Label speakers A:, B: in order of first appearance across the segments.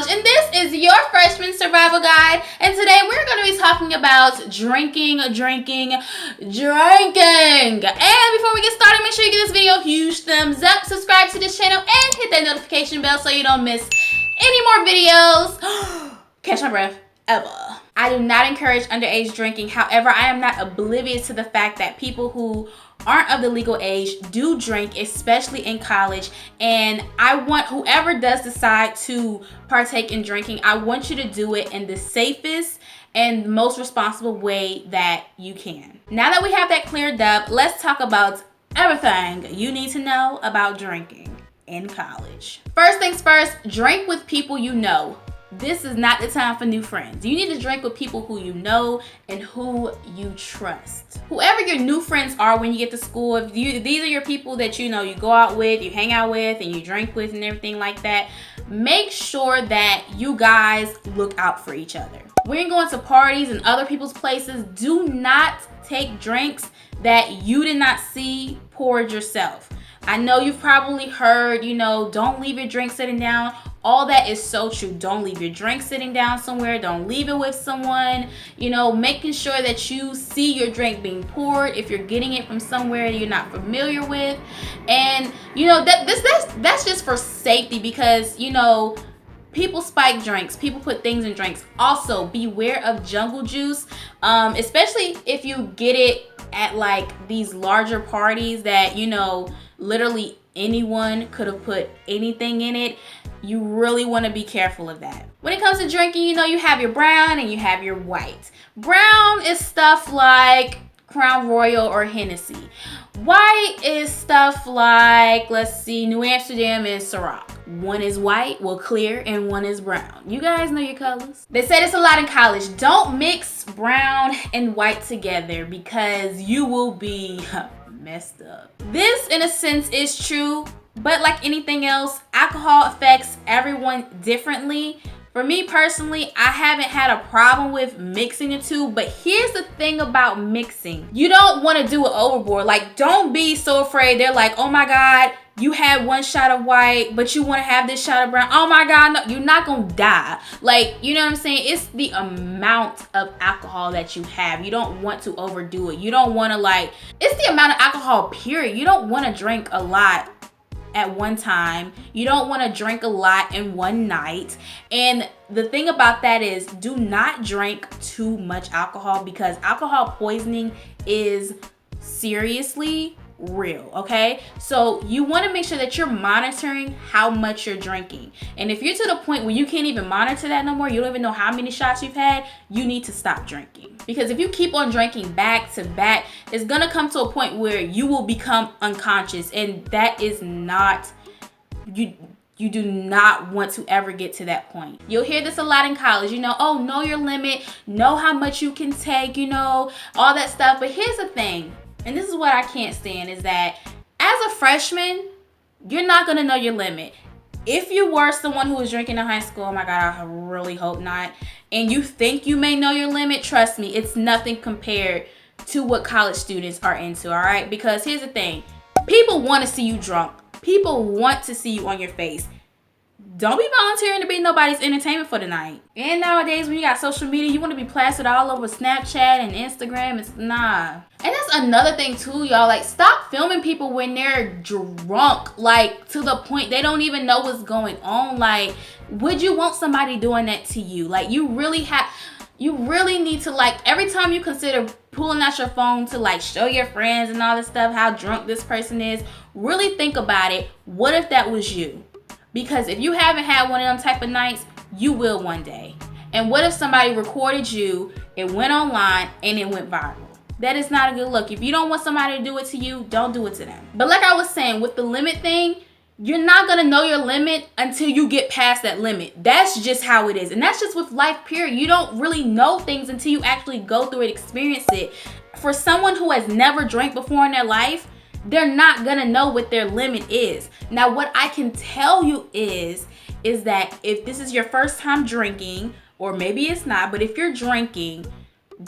A: and this is your freshman survival guide. And today we're going to be talking about drinking. And before we get started, make sure you give this video a huge thumbs up, subscribe to this channel, and hit that notification bell so you don't miss any more videos. Catch my breath. Ever. I do not encourage underage drinking. However, I am not oblivious to the fact that people who aren't of the legal age do drink, especially in college. And I want whoever does decide to partake in drinking, I want you to do it in the safest and most responsible way that you can. Now that we have that cleared up, let's talk about everything you need to know about drinking in college. First things first, drink with people you know. This is not the time for new friends. You need to drink with people who you know and who you trust. Whoever your new friends are when you get to school, if these are your people that you know you go out with, you hang out with, and you drink with and everything like that, make sure that you guys look out for each other. When you're going to parties and other people's places, do not take drinks that you did not see poured yourself. I know you've probably heard, don't leave your drink sitting down. All that is so true. Don't leave your drink sitting down somewhere. Don't leave it with someone. Making sure that you see your drink being poured if you're getting it from somewhere you're not familiar with. And, that's just for safety because, people spike drinks. People put things in drinks. Also, beware of jungle juice, especially if you get it at like these larger parties that, literally anyone could have put anything in it. You really want to be careful of that. When it comes to drinking, you have your brown and you have your white. Brown is stuff like Crown Royal or Hennessy. White is stuff like, New Amsterdam and Ciroc. One is white, clear, and one is brown. You guys know your colors. They say this a lot in college. Don't mix brown and white together because you will be messed up. This, in a sense, is true. But like anything else, alcohol affects everyone differently. For me personally, I haven't had a problem with mixing the two, but here's the thing about mixing. You don't want to do it overboard. Like, don't be so afraid. They're like, oh my God, you had one shot of white, but you want to have this shot of brown. Oh my God, no, you're not going to die. Like, you know what I'm saying? It's the amount of alcohol that you have. You don't want to overdo it. You don't want to it's the amount of alcohol, period. You don't want to drink a lot at one time. You don't want to drink a lot in one night. And the thing about that is, do not drink too much alcohol because alcohol poisoning is seriously real, okay? So you want to make sure that you're monitoring how much you're drinking. And if you're to the point where you can't even monitor that no more, you don't even know how many shots you've had, you need to stop drinking. Because if you keep on drinking back to back, it's gonna come to a point where you will become unconscious, and that is not, you do not want to ever get to that point. You'll hear this a lot in college, oh, know your limit, know how much you can take, all that stuff. But here's the thing, and this is what I can't stand, is that as a freshman, you're not gonna know your limit. If you were someone who was drinking in high school, oh my God, I really hope not, and you think you may know your limit, trust me, it's nothing compared to what college students are into, all right? Because here's the thing, people want to see you drunk. People want to see you on your face. Don't be volunteering to be nobody's entertainment for the night. And nowadays, when you got social media, you want to be plastered all over Snapchat and Instagram. It's nah. And that's another thing too, y'all. Stop filming people when they're drunk, to the point they don't even know what's going on. Would you want somebody doing that to you? You really need to, every time you consider pulling out your phone to show your friends and all this stuff how drunk this person is, really think about it. What if that was you? Because if you haven't had one of them type of nights, you will one day. And what if somebody recorded you, it went online, and it went viral? That is not a good look. If you don't want somebody to do it to you, don't do it to them. But like I was saying, with the limit thing, you're not going to know your limit until you get past that limit. That's just how it is. And that's just with life, period. You don't really know things until you actually go through it, experience it. For someone who has never drank before in their life, they're not gonna know what their limit is. Now, what I can tell you is that if this is your first time drinking, or maybe it's not, but if you're drinking,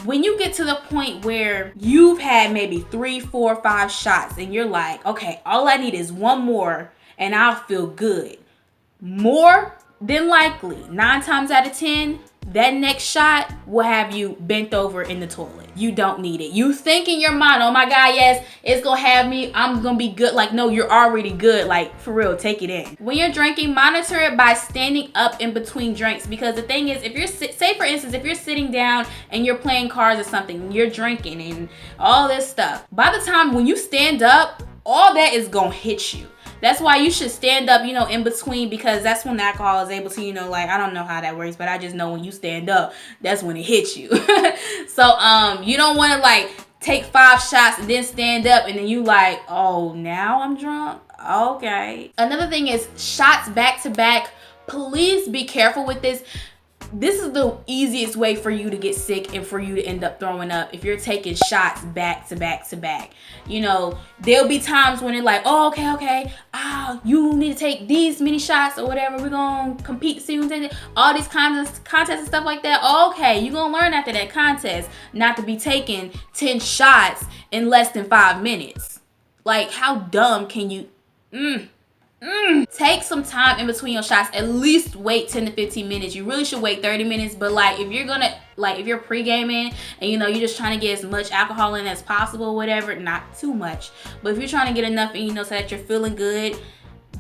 A: when you get to the point where you've had maybe 3, 4, 5 shots and you're like, okay, all I need is one more and I'll feel good. More then likely 9 times out of 10, that next shot will have you bent over in the toilet. You don't need it. You think in your mind, oh my God, yes, it's gonna have me, I'm gonna be good. Like, no, you're already good. Like, for real, take it in. When you're drinking, monitor it by standing up in between drinks. Because the thing is, if you're, say for instance, if you're sitting down and you're playing cards or something, you're drinking and all this stuff, by the time when you stand up, all that is gonna hit you. That's why you should stand up, you know, in between, because that's when the alcohol is able to, you know, like, I don't know how that works, but I just know when you stand up, that's when it hits you. So, you don't want to, like, take 5 shots and then stand up and then you like, oh, now I'm drunk? Okay. Another thing is shots back to back. Please be careful with this. This is the easiest way for you to get sick and for you to end up throwing up if you're taking shots back to back to back. You know, there'll be times when it's like, oh, okay, you need to take these many shots or whatever. We're going to compete to see who's in it. All these contests and stuff like that. Okay, you're going to learn after that contest not to be taking 10 shots in less than 5 minutes. Like, how dumb can you... Take some time in between your shots. At least wait 10 to 15 minutes. You really should wait 30 minutes. But like, if you're gonna, like, if you're pre-gaming and you know you're just trying to get as much alcohol in as possible, whatever, not too much, but if you're trying to get enough in, you know, so that you're feeling good,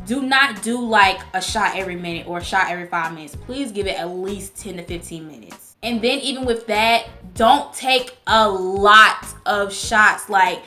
A: do not do like a shot every minute or a shot every 5 minutes. Please give it at least 10 to 15 minutes. And then even with that, don't take a lot of shots. Like,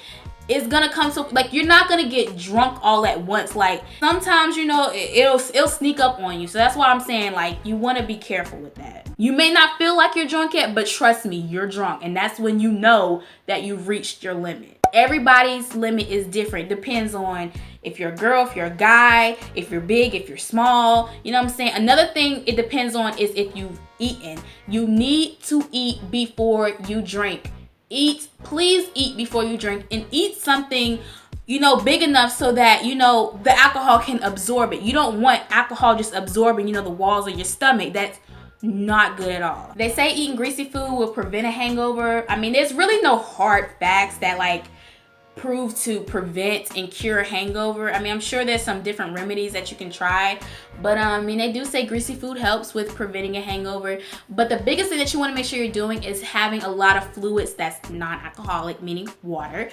A: it's gonna come to, like, you're not gonna get drunk all at once. Like, sometimes, you know, it'll sneak up on you. So that's why I'm saying, like, you want to be careful with that. You may not feel like you're drunk yet, but trust me, you're drunk, and that's when you know that you've reached your limit. Everybody's limit is different. Depends on if you're a girl, if you're a guy, if you're big, if you're small. You know what I'm saying? Another thing it depends on is if you've eaten. You need to eat before you drink. Please eat before you drink, and eat something, you know, big enough so that, you know, the alcohol can absorb it. You don't want alcohol just absorbing, you know, the walls of your stomach. That's not good at all. They say eating greasy food will prevent a hangover. I mean, there's really no hard facts that like prove to prevent and cure a hangover. I mean, I'm sure there's some different remedies that you can try, but I mean, they do say greasy food helps with preventing a hangover. But the biggest thing that you want to make sure you're doing is having a lot of fluids that's non-alcoholic, meaning water,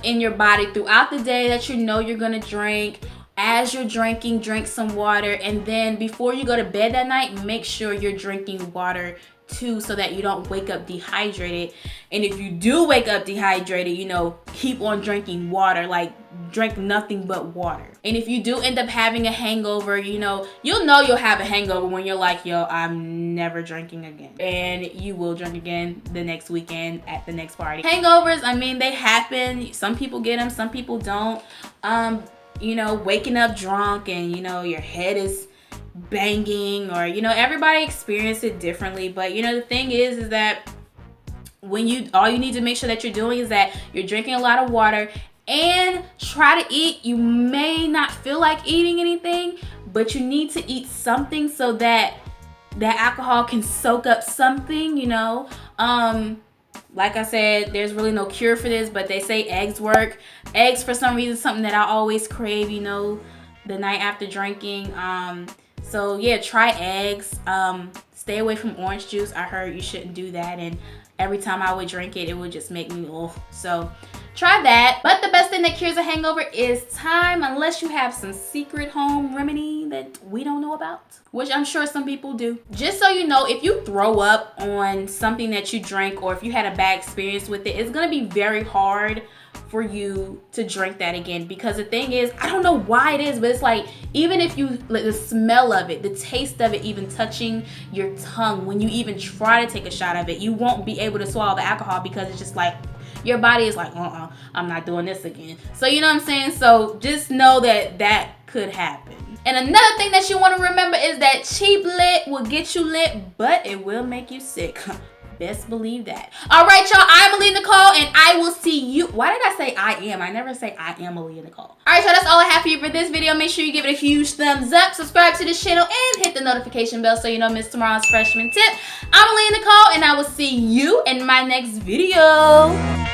A: in your body throughout the day that you know you're gonna drink. As you're drinking, drink some water, and then before you go to bed that night, make sure you're drinking water too, so that you don't wake up dehydrated. And if you do wake up dehydrated, you know, keep on drinking water. Like, drink nothing but water. And if you do end up having a hangover, you know you'll have a hangover when you're like, yo, I'm never drinking again. And you will drink again the next weekend at the next party. Hangovers, I mean, they happen. Some people get them, some people don't. You know, waking up drunk and, you know, your head is banging, or, you know, everybody experiences it differently. But, you know, the thing is that when all you need to make sure that you're doing is that you're drinking a lot of water and try to eat. You may not feel like eating anything, but you need to eat something so that that alcohol can soak up something, you know. Like I said, there's really no cure for this, but they say eggs work. Eggs, for some reason, something that I always crave, you know, the night after drinking. So yeah, try eggs. Stay away from orange juice. I heard you shouldn't do that, and every time I would drink it, it would just make me ill. So try that. But the best thing that cures a hangover is time, unless you have some secret home remedy that we don't know about, which I'm sure some people do. Just so you know, if you throw up on something that you drank, or if you had a bad experience with it, it's gonna be very hard for you to drink that again. Because the thing is, I don't know why it is, but it's like, even if you, like, the smell of it, the taste of it even touching your tongue, when you even try to take a shot of it, you won't be able to swallow the alcohol, because it's just like, your body is like, I'm not doing this again. So you know what I'm saying? So just know that that could happen. And another thing that you want to remember is that cheap lit will get you lit, but it will make you sick. Best believe that. All right, y'all, I'm Aleigha Nicole, and I will see you. Why did I say I am? I never say I am Aleigha Nicole. All right, y'all, that's all I have for you for this video. Make sure you give it a huge thumbs up, subscribe to this channel, and hit the notification bell so you don't miss tomorrow's freshman tip. I'm Aleigha Nicole, and I will see you in my next video.